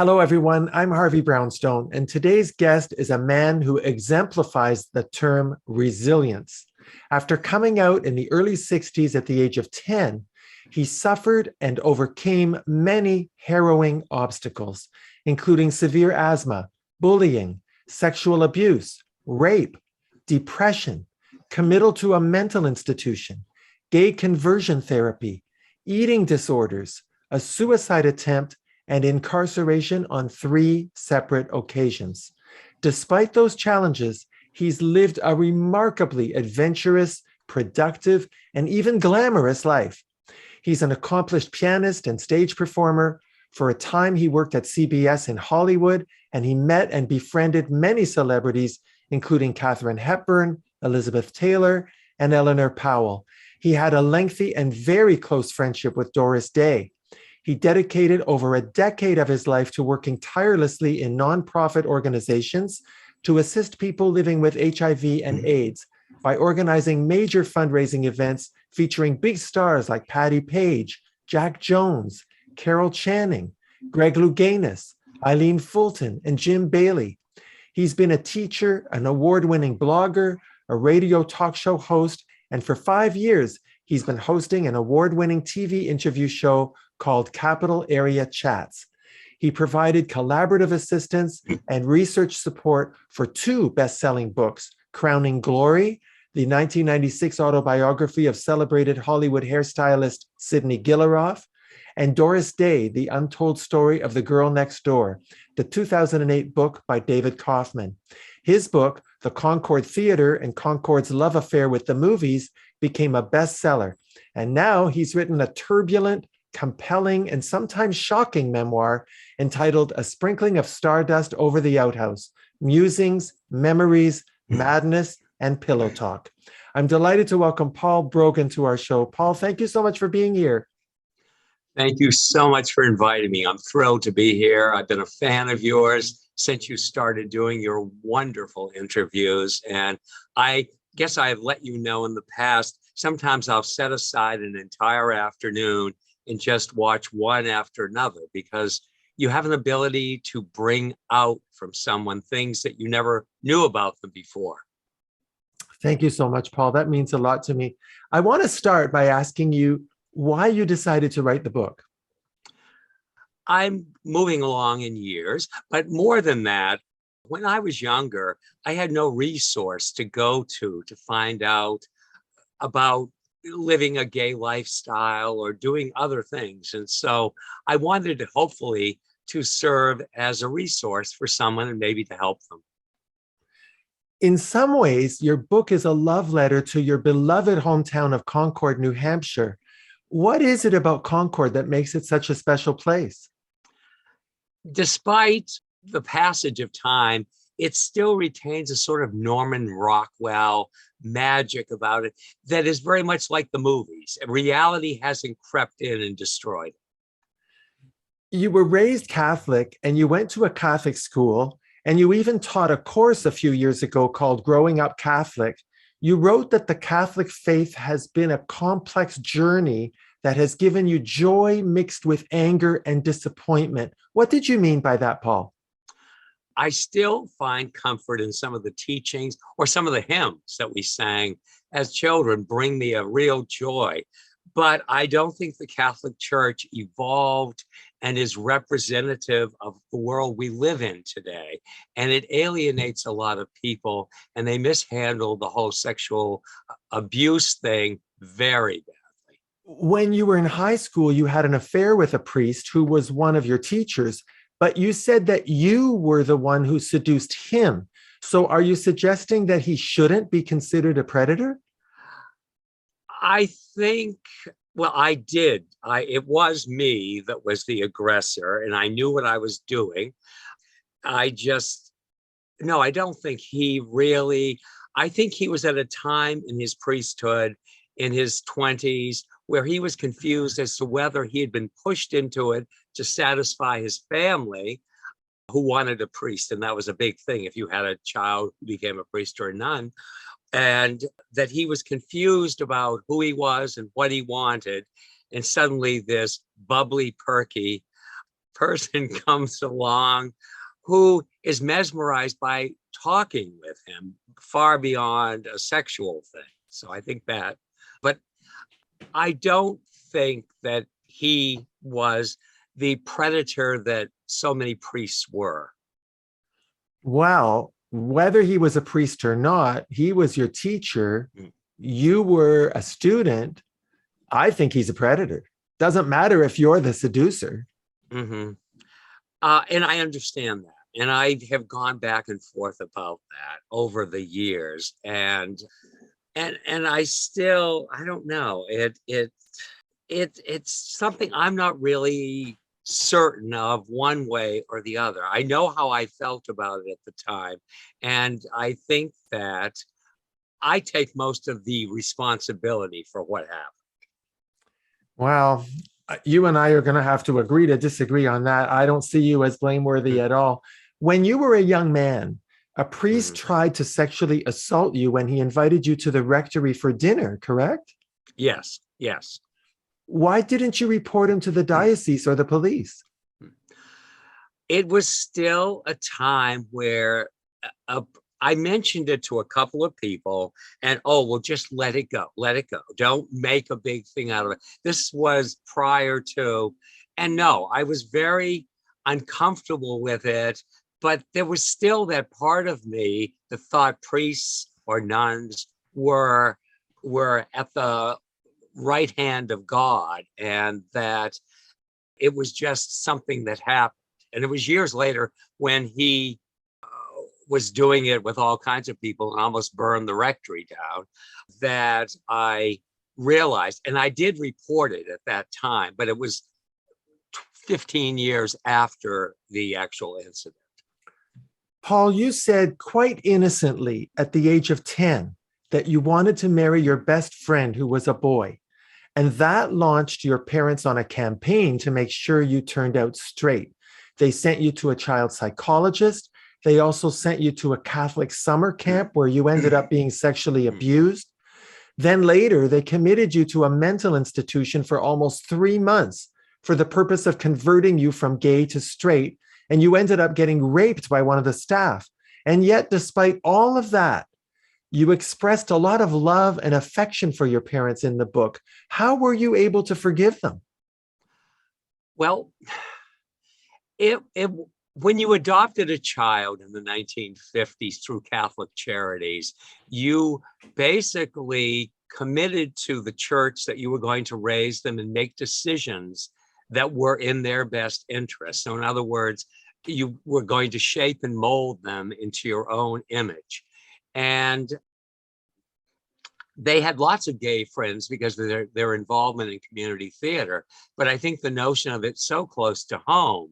Hello, everyone. I'm Harvey Brownstone, and today's guest is a man who exemplifies the term resilience. After coming out in the early 60s at the age of 10, he suffered and overcame many harrowing obstacles, including severe asthma, bullying, sexual abuse, rape, depression, committal to a mental institution, gay conversion therapy, eating disorders, a suicide attempt, and incarceration on 3 separate occasions. Despite those challenges, he's lived a remarkably adventurous, productive, and even glamorous life. He's an accomplished pianist and stage performer. For a time, he worked at CBS in Hollywood, and he met and befriended many celebrities, including Katherine Hepburn, Elizabeth Taylor, and Eleanor Powell. He had a lengthy and very close friendship with Doris Day. He dedicated over a decade of his life to working tirelessly in nonprofit organizations to assist people living with HIV and AIDS by organizing major fundraising events featuring big stars like Patti Page, Jack Jones, Carol Channing, Greg Louganis, Eileen Fulton, and Jim Bailey. He's been a teacher, an award-winning blogger, a radio talk show host, and for 5 years, he's been hosting an award-winning TV interview show called Capital Area Chats. He provided collaborative assistance and research support for 2 best-selling books, Crowning Glory, the 1996 autobiography of celebrated Hollywood hairstylist Sidney Gilleroff, and Doris Day, The Untold Story of the Girl Next Door, the 2008 book by David Kaufman. His book, The Concord Theater and Concord's Love Affair with the Movies, became a bestseller. And now he's written a turbulent, compelling, and sometimes shocking memoir entitled A Sprinkling of Stardust Over the Outhouse, Musings, Memories, Madness, and Pillow Talk. I'm delighted to welcome Paul Brogan to our show. Paul, thank you so much for being here. Thank you so much for inviting me. I'm thrilled to be here. I've been a fan of yours since you started doing your wonderful interviews. And I guess I have let you know in the past, sometimes I'll set aside an entire afternoon and just watch one after another because you have an ability to bring out from someone things that you never knew about them before. Thank you so much, Paul. That means a lot to me. I want to start by asking you why you decided to write the book. I'm moving along in years, but more than that, when I was younger, I had no resource to go to find out about living a gay lifestyle or doing other things. And so I wanted to hopefully to serve as a resource for someone and maybe to help them. In some ways, your book is a love letter to your beloved hometown of Concord, New Hampshire. What is it about Concord that makes it such a special place? Despite the passage of time, it still retains a sort of Norman Rockwell magic about it that is very much like the movies. Reality hasn't crept in and destroyed it. You were raised Catholic and you went to a Catholic school, and you even taught a course a few years ago called Growing Up Catholic. You wrote that the Catholic faith has been a complex journey that has given you joy mixed with anger and disappointment. What did you mean by that, Paul? I still find comfort in some of the teachings or some of the hymns that we sang as children bring me a real joy. But I don't think the Catholic Church evolved and is representative of the world we live in today. And it alienates a lot of people, and they mishandle the whole sexual abuse thing very badly. When you were in high school, you had an affair with a priest who was one of your teachers, but you said that you were the one who seduced him. So are you suggesting that he shouldn't be considered a predator? I think, well, I did. It was me that was the aggressor, and I knew what I was doing. I don't think he really, I think he was at a time in his priesthood in his 20s where he was confused as to whether he had been pushed into it to satisfy his family who wanted a priest. And that was a big thing if you had a child who became a priest or a nun. And that he was confused about who he was and what he wanted. And suddenly this bubbly, perky person comes along who is mesmerized by talking with him far beyond a sexual thing. So I think that, but I don't think that he was the predator that so many priests were. Well, whether he was a priest or not, he was your teacher. Mm. You were a student. I think he's a predator. Doesn't matter if you're the seducer. Mm-hmm. And I understand that. And I have gone back and forth about that over the years. And I still, I don't know. It's something I'm not really certain of one way or the other. I know how I felt about it at the time. And I think that I take most of the responsibility for what happened. Well, you and I are going to have to agree to disagree on that. I don't see you as blameworthy at all. When you were a young man, a priest tried to sexually assault you when he invited you to the rectory for dinner, correct? Yes, yes. Why didn't you report him to the diocese or the police? It was still a time where I mentioned it to a couple of people and, oh, well, just let it go. Let it go. Don't make a big thing out of it. This was prior to, and no, I was very uncomfortable with it, but there was still that part of me that thought priests or nuns were at the right hand of God, and that it was just something that happened. And it was years later when he was doing it with all kinds of people and almost burned the rectory down that I realized, and I did report it at that time, but it was 15 years after the actual incident. Paul, you said quite innocently at the age of 10 that you wanted to marry your best friend who was a boy. And that launched your parents on a campaign to make sure you turned out straight. They sent you to a child psychologist. They also sent you to a Catholic summer camp where you ended up being sexually abused. Then later, they committed you to a mental institution for almost 3 months for the purpose of converting you from gay to straight. And you ended up getting raped by one of the staff. And yet, despite all of that, you expressed a lot of love and affection for your parents in the book. How were you able to forgive them? Well, when you adopted a child in the 1950s through Catholic Charities, you basically committed to the church that you were going to raise them and make decisions that were in their best interest. So in other words, you were going to shape and mold them into your own image. And they had lots of gay friends because of their involvement in community theater. But I think the notion of it so close to home.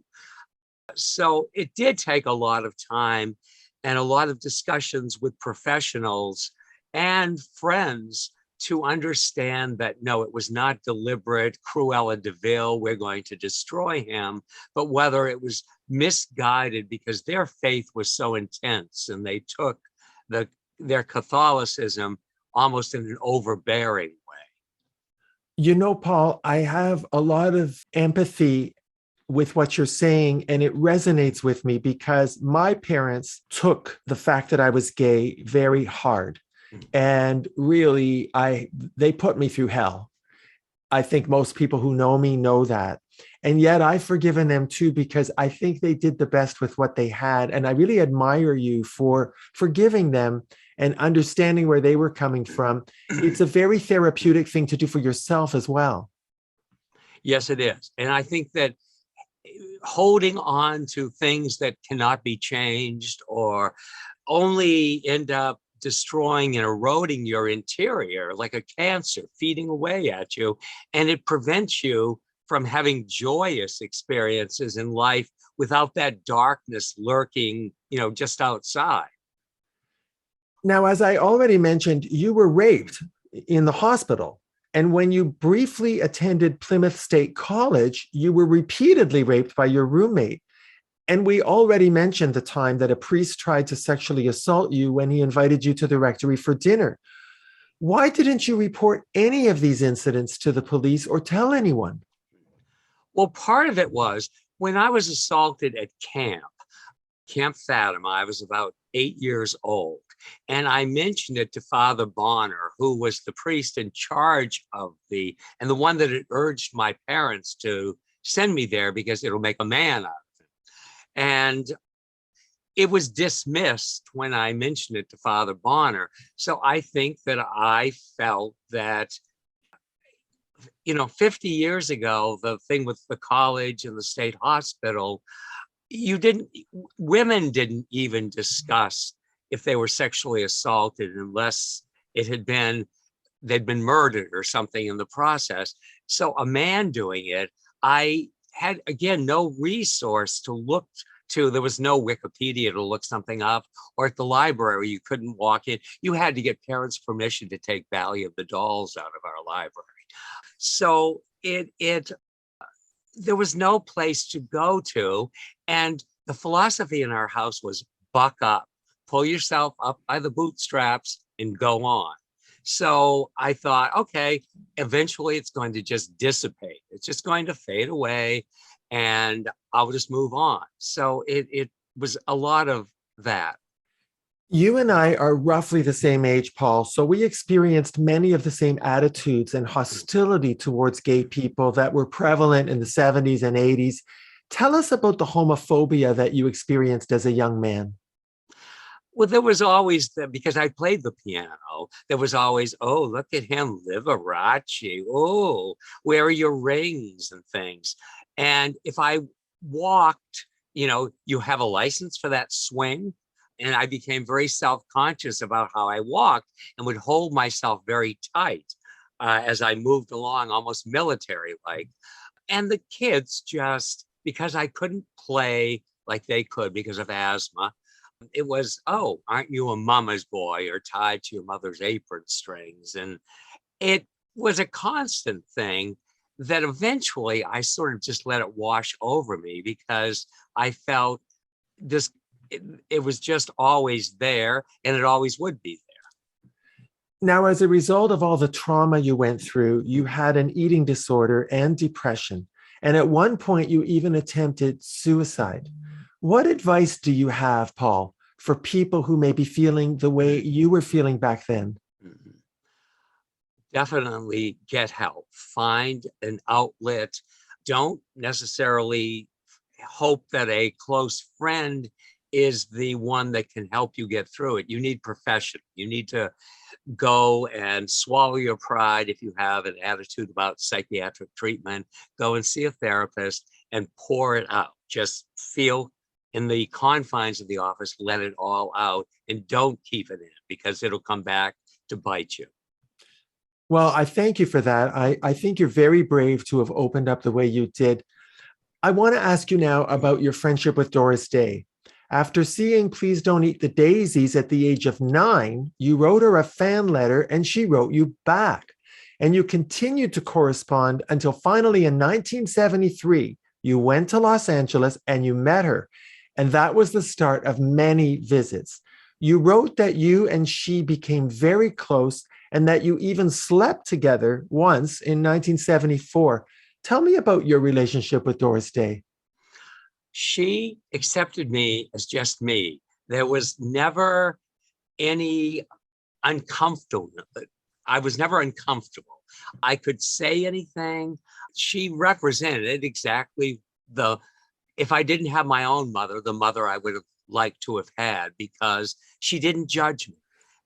So it did take a lot of time and a lot of discussions with professionals and friends to understand that, no, it was not deliberate, Cruella de Vil, we're going to destroy him, but whether it was misguided because their faith was so intense and they took their Catholicism almost in an overbearing way. You know, Paul, I have a lot of empathy with what you're saying, and it resonates with me because my parents took the fact that I was gay very hard. And really, they put me through hell. I think most people who know me know that. And yet I've forgiven them too, because I think they did the best with what they had. And I really admire you for forgiving them and understanding where they were coming from. It's a very therapeutic thing to do for yourself as well. Yes, it is. And I think that holding on to things that cannot be changed or only end up destroying and eroding your interior like a cancer feeding away at you, and it prevents you from having joyous experiences in life without that darkness lurking, just outside. Now, as I already mentioned, you were raped in the hospital. And when you briefly attended Plymouth State College, you were repeatedly raped by your roommate. And we already mentioned the time that a priest tried to sexually assault you when he invited you to the rectory for dinner. Why didn't you report any of these incidents to the police or tell anyone? Well, part of it was When I was assaulted at Camp Fatima, I was about 8 years old. And I mentioned it to Father Bonner, who was the priest in charge of and the one that had urged my parents to send me there because it'll make a man out of him. And it was dismissed when I mentioned it to Father Bonner. So I think that I felt that, 50 years ago, the thing with the college and the state hospital, women didn't even discuss if they were sexually assaulted unless they'd been murdered or something in the process. So a man doing it, I had, again, no resource to look to. There was no Wikipedia to look something up, or at the library, you couldn't walk in. You had to get parents' permission to take Valley of the Dolls out of our library. So there was no place to go to. And the philosophy in our house was buck up, pull yourself up by the bootstraps and go on. So I thought, okay, eventually it's going to just dissipate. It's just going to fade away and I'll just move on. So it was a lot of that. You and I are roughly the same age, Paul, so we experienced many of the same attitudes and hostility towards gay people that were prevalent in the 70s and 80s. Tell us about the homophobia that you experienced as a young man. Well, there was always, because I played the piano, there was always, oh, look at him, Liberace. Oh, where are your rings and things? And if I walked, you have a license for that swing. And I became very self-conscious about how I walked and would hold myself very tight as I moved along, almost military-like. And the kids just, because I couldn't play like they could because of asthma, it was, oh, aren't you a mama's boy or tied to your mother's apron strings? And it was a constant thing that eventually I sort of just let it wash over me because I felt this. It was just always there and it always would be there. Now, as a result of all the trauma you went through, you had an eating disorder and depression. And at one point, you even attempted suicide. What advice do you have, Paul, for people who may be feeling the way you were feeling back then? Definitely get help. Find an outlet. Don't necessarily hope that a close friend is the one that can help you get through it. You need professional. You need to go and swallow your pride. If you have an attitude about psychiatric treatment, go and see a therapist and pour it out. Just feel in the confines of the office, let it all out, and don't keep it in because it'll come back to bite you. Well, I thank you for that. I think you're very brave to have opened up the way you did. I want to ask you now about your friendship with Doris Day. After seeing Please Don't Eat the Daisies at the age of 9, you wrote her a fan letter and she wrote you back. And you continued to correspond until finally in 1973, you went to Los Angeles and you met her. And that was the start of many visits. You wrote that you and she became very close and that you even slept together once in 1974. Tell me about your relationship with Doris Day. She accepted me as just me. There was never any uncomfortable. I was never uncomfortable. I could say anything. She represented exactly if I didn't have my own mother, the mother I would have liked to have had, because she didn't judge me.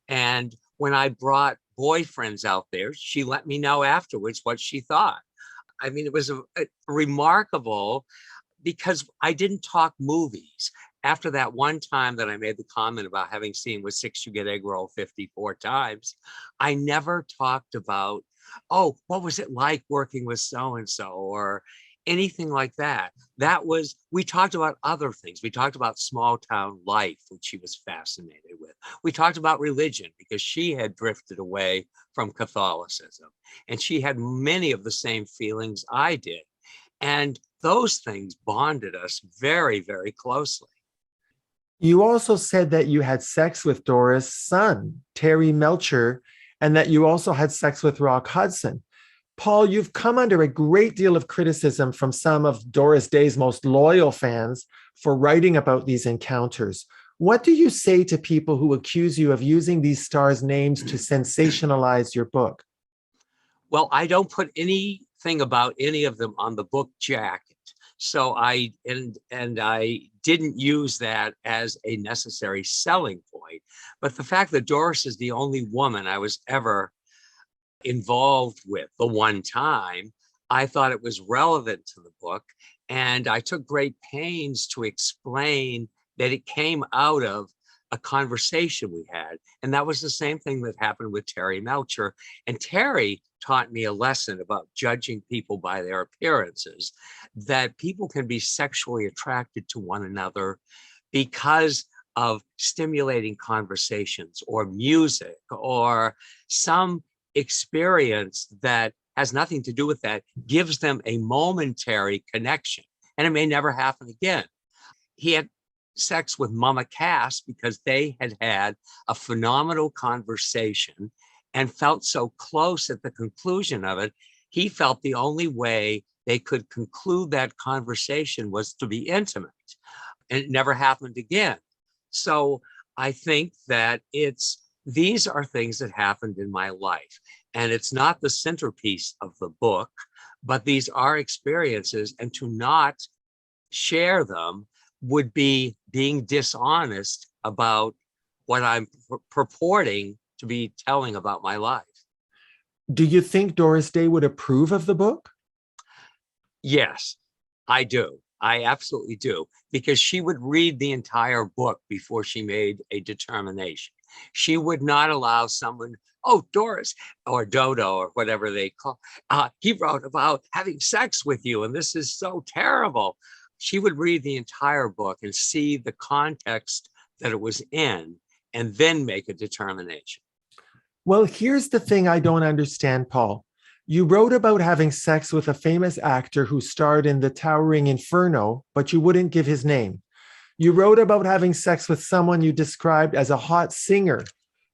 And when I brought boyfriends out there, she let me know afterwards what she thought. I mean, it was a remarkable, because I didn't talk movies. After that one time that I made the comment about having seen With Six You Get Egg Roll 54 times, I never talked about, oh, what was it like working with so-and-so or anything like that. We talked about other things. We talked about small town life, which she was fascinated with. We talked about religion because she had drifted away from Catholicism and she had many of the same feelings I did. And those things bonded us very, very closely. You also said that you had sex with Doris' son, Terry Melcher, and that you also had sex with Rock Hudson. Paul, you've come under a great deal of criticism from some of Doris Day's most loyal fans for writing about these encounters. What do you say to people who accuse you of using these stars' names to sensationalize your book? Well, I don't put anything about any of them on the book jacket. So I didn't use that as a necessary selling point. But the fact that Doris is the only woman I was ever involved with the one time, I thought it was relevant to the book. And I took great pains to explain that it came out of a conversation we had. And that was the same thing that happened with Terry Melcher. And Terry taught me a lesson about judging people by their appearances, that people can be sexually attracted to one another because of stimulating conversations or music or some experience that has nothing to do with that, gives them a momentary connection, and it may never happen again. He had sex with Mama Cass because they had had a phenomenal conversation and felt so close at the conclusion of it. He felt the only way they could conclude that conversation was to be intimate, and it never happened again. So I think that these are things that happened in my life, and it's not the centerpiece of the book, but these are experiences, and to not share them would be being dishonest about what I'm purporting to be telling about my life. Do you think Doris Day would approve of the book? Yes, I do. I absolutely do, because she would read the entire book before she made a determination. She would not allow someone, oh, Doris or Dodo or whatever they call, he wrote about having sex with you and this is so terrible. She would read the entire book and see the context that it was in and then make a determination. Well, here's the thing I don't understand, Paul. You wrote about having sex with a famous actor who starred in the towering Inferno, but you wouldn't give his name. You wrote about having sex with someone you described as a hot singer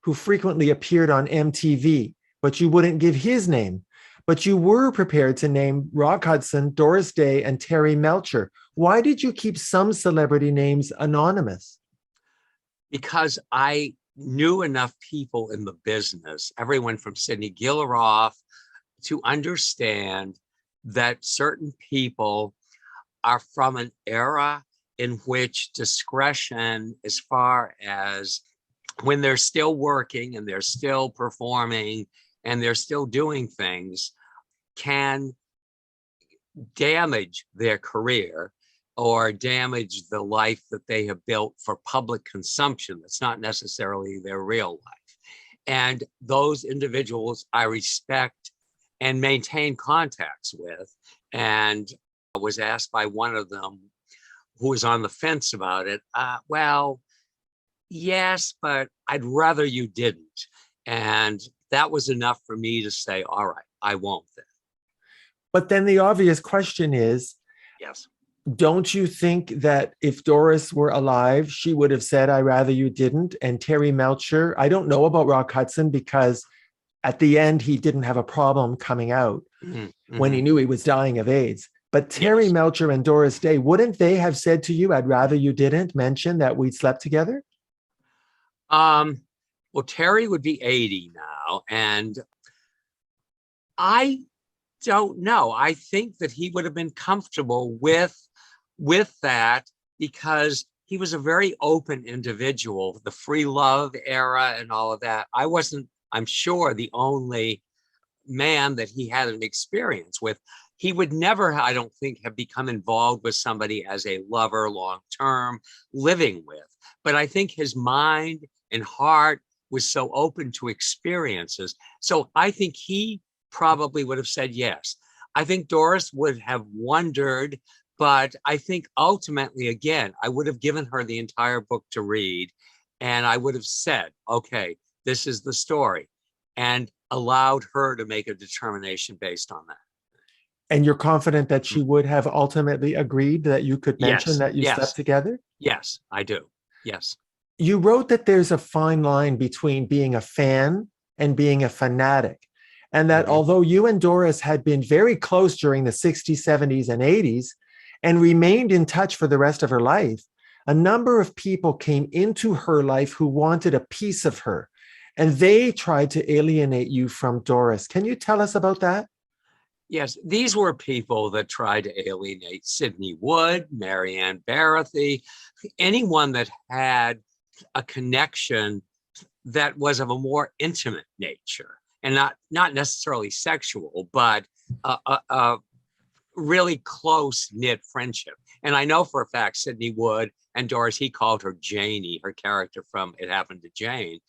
who frequently appeared on MTV, but you wouldn't give his name. But you were prepared to name Rock Hudson, Doris Day, and Terry Melcher. Why did you keep some celebrity names anonymous? Because I knew enough people in the business, everyone from Sidney Gilroth, to understand that certain people are from an era in which discretion, as far as when they're still working and they're still performing and they're still doing things, can damage their career or damage the life that they have built for public consumption. That's not necessarily their real life. And those individuals I respect and maintain contacts with. And I was asked by one of them who was on the fence about it, well, yes, but I'd rather you didn't. And that was enough for me to say, all right, I won't then. But then the obvious question is, yes, don't you think that if Doris were alive, she would have said, I rather you didn't? And Terry Melcher, I don't know about Rock Hudson because at the end, he didn't have a problem coming out when he knew he was dying of AIDS. But Terry Melcher and Doris Day, wouldn't they have said to you, I'd rather you didn't mention that we'd slept together? Well, Terry would be 80 now. And I don't know. I think that he would have been comfortable with that because he was a very open individual, the free love era and all of that. I wasn't, I'm sure, the only man that he had an experience with. He would never, I don't think, have become involved with somebody as a lover long-term living with. But I think his mind and heart was so open to experiences. So I think he probably would have said yes. I think Doris would have wondered, but I think ultimately, again, I would have given her the entire book to read and I would have said, okay, this is the story, and allowed her to make a determination based on that. And you're confident that she would have ultimately agreed that you could mention that you slept together? Yes, I do. Yes. You wrote that there's a fine line between being a fan and being a fanatic. And that Mhm. although you and Doris had been very close during the 60s, 70s, and 80s, and remained in touch for the rest of her life, a number of people came into her life who wanted a piece of her, and they tried to alienate you from Doris. Can you tell us about that? Yes, these were people that tried to alienate Sidney Wood, Marianne Barathy, anyone that had a connection that was of a more intimate nature, and not necessarily sexual, but a really close knit friendship. And I know for a fact Sidney Wood and Doris, he called her Janie, her character from It Happened to Jane.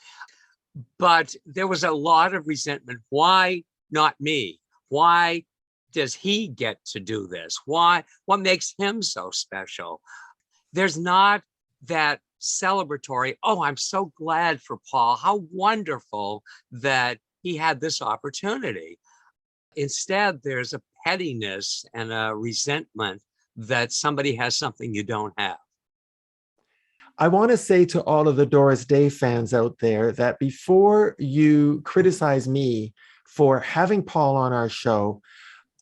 But there was a lot of resentment. Why not me? Why does he get to do this? Why? What makes him so special? There's not that celebratory, oh, I'm so glad for Paul. How wonderful that he had this opportunity. Instead, there's a pettiness and a resentment that somebody has something you don't have. I want to say to all of the Doris Day fans out there that before you criticize me for having Paul on our show,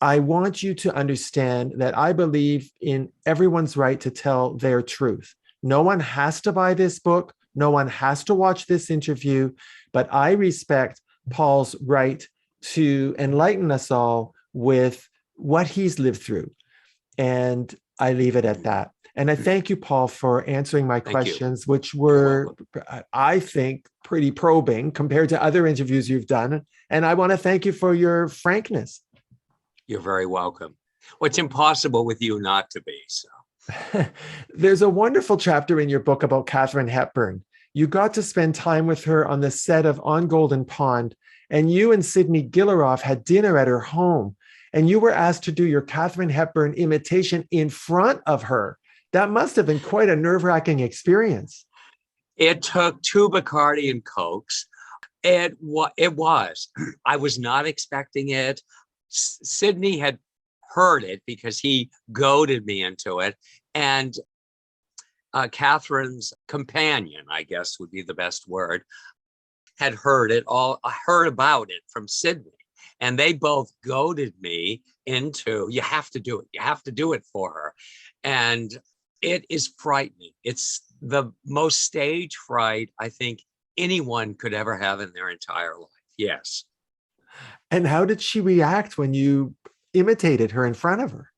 I want you to understand that I believe in everyone's right to tell their truth. No one has to buy this book. No one has to watch this interview, but I respect Paul's right to enlighten us all with what he's lived through. And I leave it at that. And I thank you, Paul, for answering my Thank you. questions, which You're were, welcome. I think, pretty probing compared to other interviews you've done. And I want to thank you for your frankness. You're very welcome. Well, it's impossible with you not to be. So There's a wonderful chapter in your book about Katherine Hepburn. You got to spend time with her on the set of On Golden Pond, and you and Sidney Gilleroff had dinner at her home, and you were asked to do your Katherine Hepburn imitation in front of her. That must have been quite a nerve-wracking experience. it took two Bacardi and Cokes. It was. I was not expecting it. Sidney had heard it because he goaded me into it. And Catherine's companion, I guess would be the best word, had heard it all. I heard about it from Sidney. And they both goaded me into, you have to do it. You have to do it for her. And it is frightening. It's the most stage fright I think anyone could ever have in their entire life. Yes. And how did she react when you imitated her in front of her?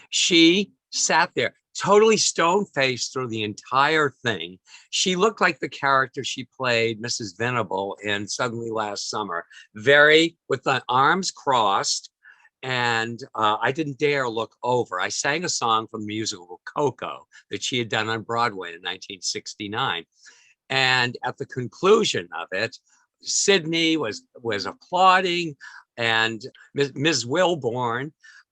She sat there totally stone-faced through the entire thing. She looked like the character she played, Mrs. Venable, in Suddenly Last Summer, very with the arms crossed. And I didn't dare look over. I sang a song from the musical Coco that she had done on Broadway in 1969. And at the conclusion of it, Sidney was applauding, and Ms. Wilborn,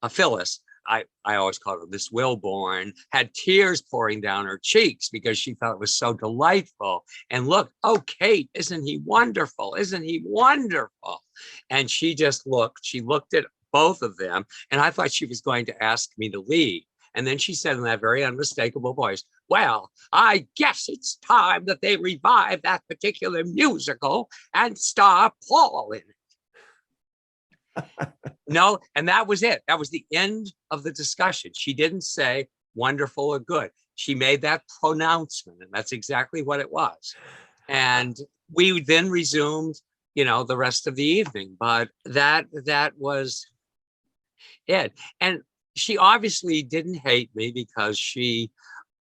Phyllis, I always called her Miss Wilborn, had tears pouring down her cheeks because she thought it was so delightful. And look, oh, Kate, isn't he wonderful? Isn't he wonderful? And she looked at both of them, and I thought she was going to ask me to leave. And then she said in that very unmistakable voice, well, I guess it's time that they revive that particular musical and star Paul in it. No, and that was it. That was the end of the discussion. She didn't say wonderful or good. She made that pronouncement, and that's exactly what it was. And we then resumed, the rest of the evening. But that was it. And she obviously didn't hate me because she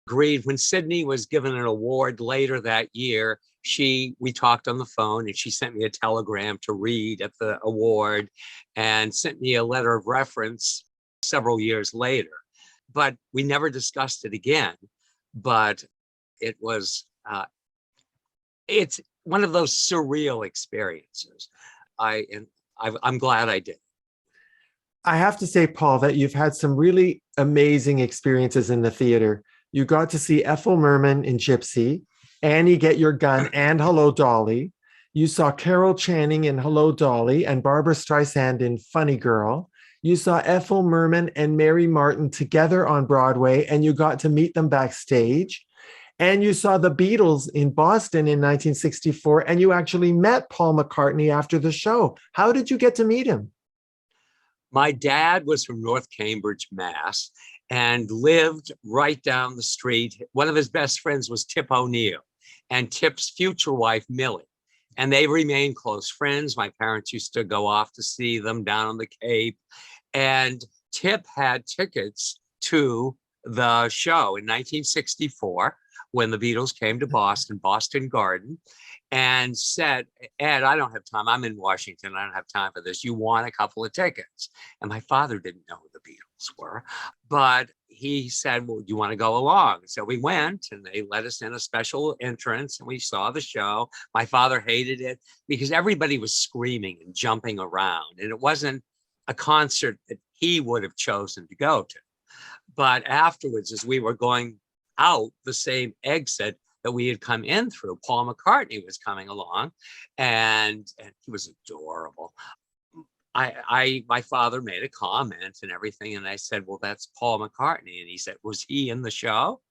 agreed. When Sidney was given an award later that year, we talked on the phone, and she sent me a telegram to read at the award and sent me a letter of reference several years later. But we never discussed it again. But it was, it's one of those surreal experiences. I'm glad I did. I have to say, Paul, that you've had some really amazing experiences in the theater. You got to see Ethel Merman in Gypsy, Annie Get Your Gun, and Hello, Dolly. You saw Carol Channing in Hello, Dolly, and Barbara Streisand in Funny Girl. You saw Ethel Merman and Mary Martin together on Broadway, and you got to meet them backstage. And you saw the Beatles in Boston in 1964, and you actually met Paul McCartney after the show. How did you get to meet him? My dad was from North Cambridge, Mass, and lived right down the street. One of his best friends was Tip O'Neill and Tip's future wife, Millie. And they remained close friends. My parents used to go off to see them down on the Cape. And Tip had tickets to the show in 1964 when the Beatles came to Boston Garden, and said, Ed, I don't have time. I'm in Washington. I don't have time for this. You want a couple of tickets? And my father didn't know who the Beatles were, but he said, well, you want to go along? So we went, and they let us in a special entrance, and we saw the show. My father hated it because everybody was screaming and jumping around, and it wasn't a concert that he would have chosen to go to. But afterwards, as we were going out the same exit that we had come in through, Paul McCartney was coming along, and he was adorable. My father made a comment and everything, and I said, well, that's Paul McCartney. And he said, was he in the show?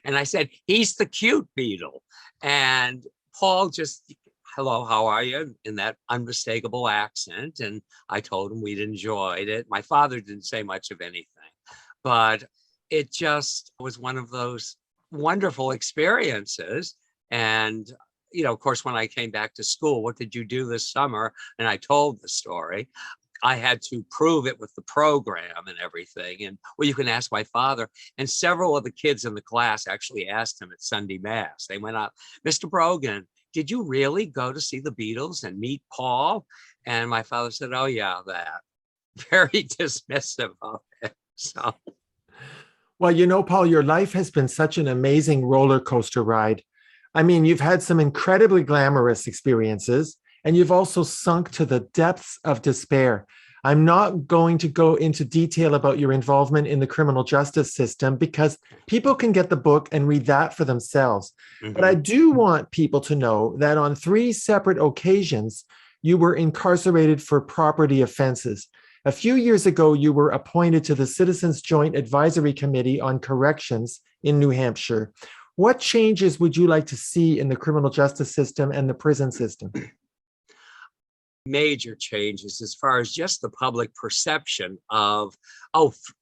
And I said, he's the cute Beatle. And Paul just, hello, how are you? In that unmistakable accent. And I told him we'd enjoyed it. My father didn't say much of anything, but it just was one of those wonderful experiences. And, you know, of course, when I came back to school, what did you do this summer? And I told the story. I had to prove it with the program and everything. And well, you can ask my father. And several of the kids in the class actually asked him at Sunday Mass. They went out, Mr. Brogan, did you really go to see the Beatles and meet Paul? And my father said, oh, yeah, that. Very dismissive of it. So. Well, you know, Paul, your life has been such an amazing roller coaster ride. I mean, you've had some incredibly glamorous experiences, and you've also sunk to the depths of despair. I'm not going to go into detail about your involvement in the criminal justice system because people can get the book and read that for themselves. Mm-hmm. But I do want people to know that on 3 separate occasions, you were incarcerated for property offenses. A few years ago, you were appointed to the Citizens Joint Advisory Committee on Corrections in New Hampshire. What changes would you like to see in the criminal justice system and the prison system? Major changes as far as just the public perception of,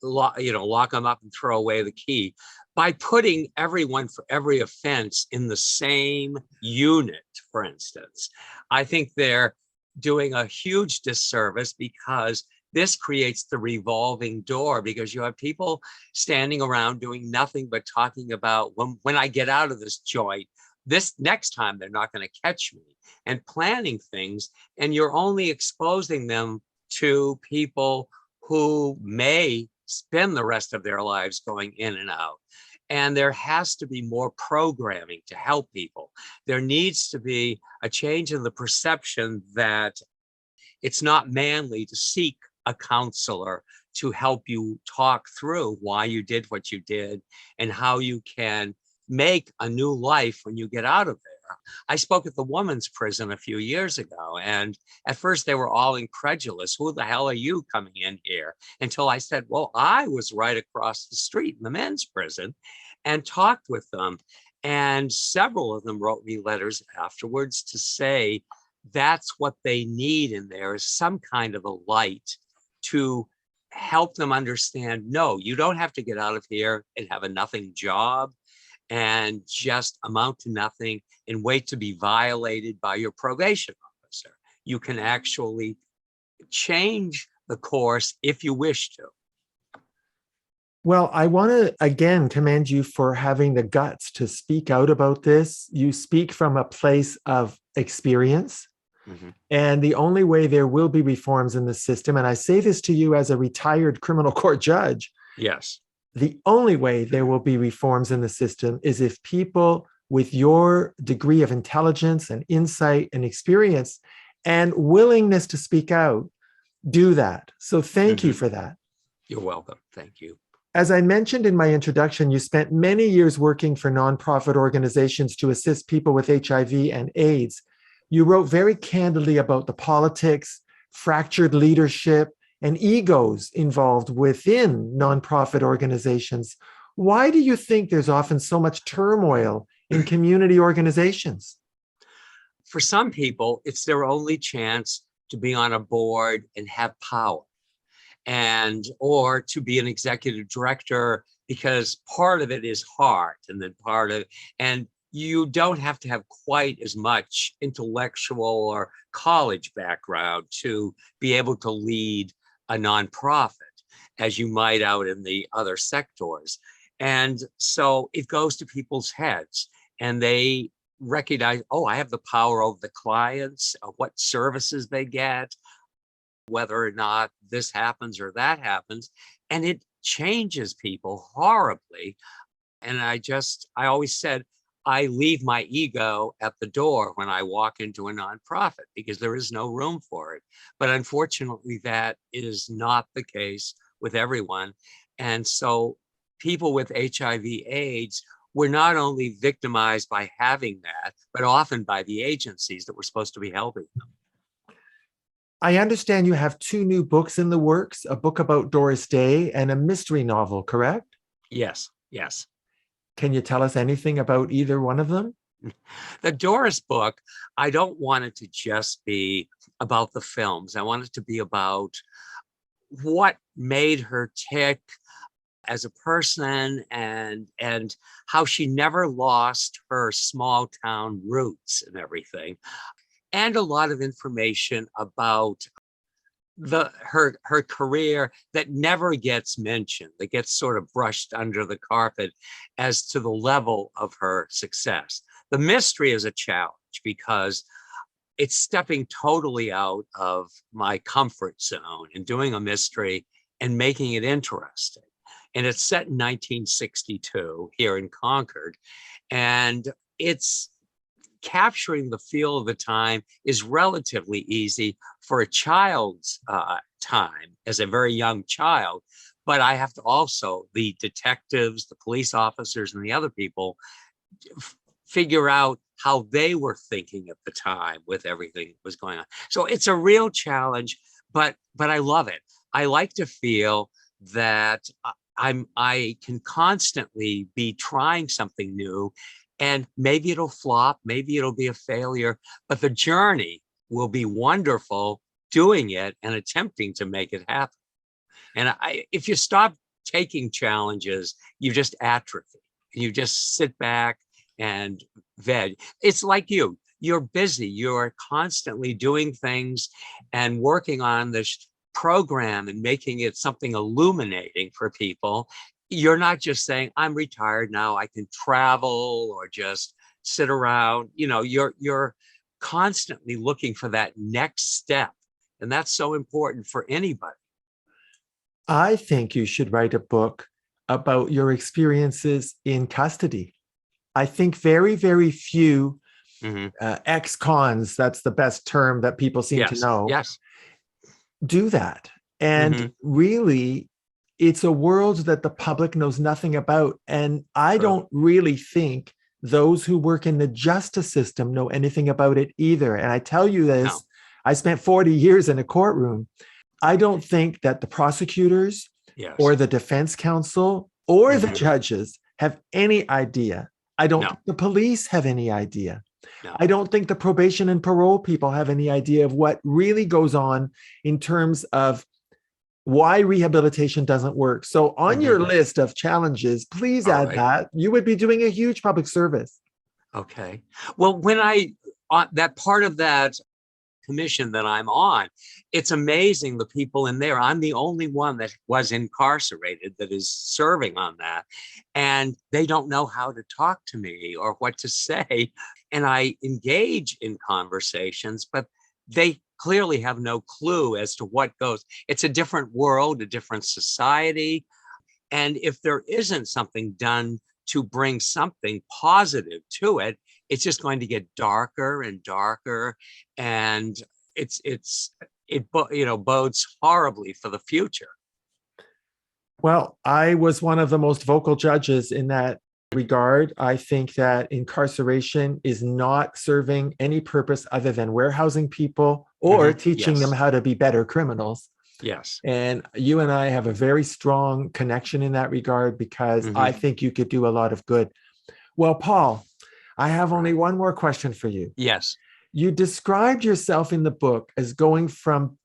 lock them up and throw away the key. By putting everyone for every offense in the same unit, for instance, I think they're doing a huge disservice because this creates the revolving door, because you have people standing around doing nothing but talking about when I get out of this joint, this next time they're not going to catch me, and planning things. And you're only exposing them to people who may spend the rest of their lives going in and out. And there has to be more programming to help people. There needs to be a change in the perception that it's not manly to seek a counselor to help you talk through why you did what you did and how you can make a new life when you get out of there. I spoke at the women's prison a few years ago, and at first they were all incredulous. Who the hell are you coming in here? Until I said, well, I was right across the street in the men's prison and talked with them. And several of them wrote me letters afterwards to say that's what they need in there, is some kind of a light to help them understand, no, you don't have to get out of here and have a nothing job and just amount to nothing and wait to be violated by your probation officer. You can actually change the course if you wish to. Well, I want to again commend you for having the guts to speak out about this. You speak from a place of experience. Mm-hmm. And the only way there will be reforms in the system, and I say this to you as a retired criminal court judge. Yes. The only way there will be reforms in the system is if people with your degree of intelligence and insight and experience and willingness to speak out do that. So thank you for that. You're welcome. Thank you. As I mentioned in my introduction, you spent many years working for nonprofit organizations to assist people with HIV and AIDS. You wrote very candidly about the politics, fractured leadership, and egos involved within nonprofit organizations. Why do you think there's often so much turmoil in community organizations? For some people, it's their only chance to be on a board and have power, and or to be an executive director, because part of it is heart, and then part of, and you don't have to have quite as much intellectual or college background to be able to lead a nonprofit as you might out in the other sectors. And so it goes to people's heads, and they recognize, oh, I have the power over the clients, what services they get, whether or not this happens or that happens. And it changes people horribly. And I always said, I leave my ego at the door when I walk into a nonprofit because there is no room for it. But unfortunately, that is not the case with everyone. And so people with HIV/AIDS were not only victimized by having that, but often by the agencies that were supposed to be helping them. I understand you have 2 new books in the works, a book about Doris Day and a mystery novel, correct? Yes, yes. Can you tell us anything about either one of them? The Doris book, I don't want it to just be about the films. I want it to be about what made her tick as a person, and how she never lost her small town roots and everything. And a lot of information about her career that never gets mentioned, that gets sort of brushed under the carpet as to the level of her success. The mystery is a challenge because it's stepping totally out of my comfort zone and doing a mystery and making it interesting. And it's set in 1962 here in Concord. And it's capturing the feel of the time is relatively easy for a child's time as a very young child. But I have to also, the detectives, the police officers, and the other people figure out how they were thinking at the time with everything that was going on. So it's a real challenge, but I love it. I like to feel that I can constantly be trying something new, and maybe it'll flop, maybe it'll be a failure, but the journey will be wonderful doing it and attempting to make it happen. And if you stop taking challenges, you just atrophy. You just sit back and veg. It's like you're busy, you're constantly doing things and working on this program and making it something illuminating for people. You're not just saying, I'm retired now, I can travel or just sit around. You're constantly looking for that next step. And that's so important for anybody. I think you should write a book about your experiences in custody. I think very, very few ex-cons, that's the best term that people seem to know, do that. And really, it's a world that the public knows nothing about. And I don't really think those who work in the justice system know anything about it either. And I tell you this, I spent 40 years in a courtroom. I don't think that the prosecutors or the defense counsel or the judges have any idea. I don't think the police have any idea. I don't think the probation and parole people have any idea of what really goes on in terms of why rehabilitation doesn't work. So on your list of challenges, please add that. You would be doing a huge public service. Okay. Well, when that part of that commission that I'm on, it's amazing the people in there. I'm the only one that was incarcerated that is serving on that. And they don't know how to talk to me or what to say. And I engage in conversations, but they clearly have no clue as to what goes. It's a different world, a different society. And if there isn't something done to bring something positive to it, it's just going to get darker and darker. And it bodes horribly for the future. Well, I was one of the most vocal judges in that regard. I think that incarceration is not serving any purpose other than warehousing people or teaching them how to be better criminals. Yes. And you and I have a very strong connection in that regard because I think you could do a lot of good. Well, Paul, I have only one more question for you. Yes. You described yourself in the book as going from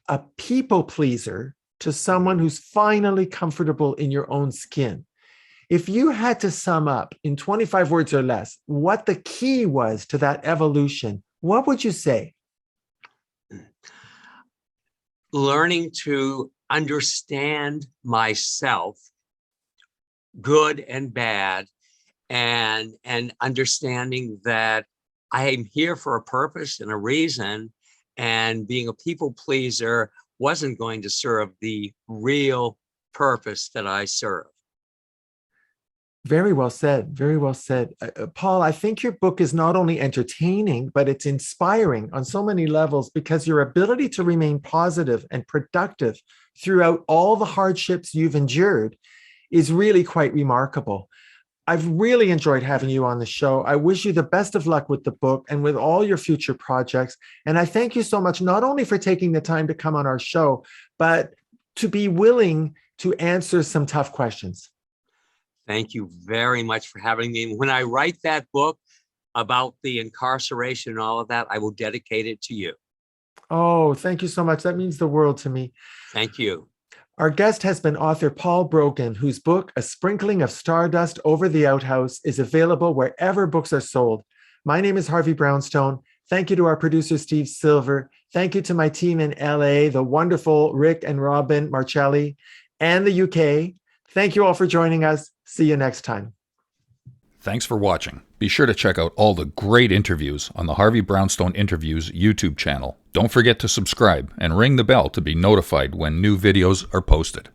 a people pleaser to someone who's finally comfortable in your own skin. If you had to sum up in 25 words or less what the key was to that evolution, what would you say? Learning to understand myself, good and bad, and understanding that I am here for a purpose and a reason, and being a people pleaser wasn't going to serve the real purpose that I serve. Very well said. Very well said. Paul, I think your book is not only entertaining, but it's inspiring on so many levels because your ability to remain positive and productive throughout all the hardships you've endured is really quite remarkable. I've really enjoyed having you on the show. I wish you the best of luck with the book and with all your future projects. And I thank you so much, not only for taking the time to come on our show, but to be willing to answer some tough questions. Thank you very much for having me. When I write that book about the incarceration and all of that, I will dedicate it to you. Oh, thank you so much. That means the world to me. Thank you. Our guest has been author Paul Brogan, whose book, A Sprinkling of Stardust Over the Outhouse, is available wherever books are sold. My name is Harvey Brownstone. Thank you to our producer, Steve Silver. Thank you to my team in LA, the wonderful Rick and Robin Marcelli, and the UK. Thank you all for joining us. See you next time. Thanks for watching. Be sure to check out all the great interviews on the Harvey Brownstone Interviews YouTube channel. Don't forget to subscribe and ring the bell to be notified when new videos are posted.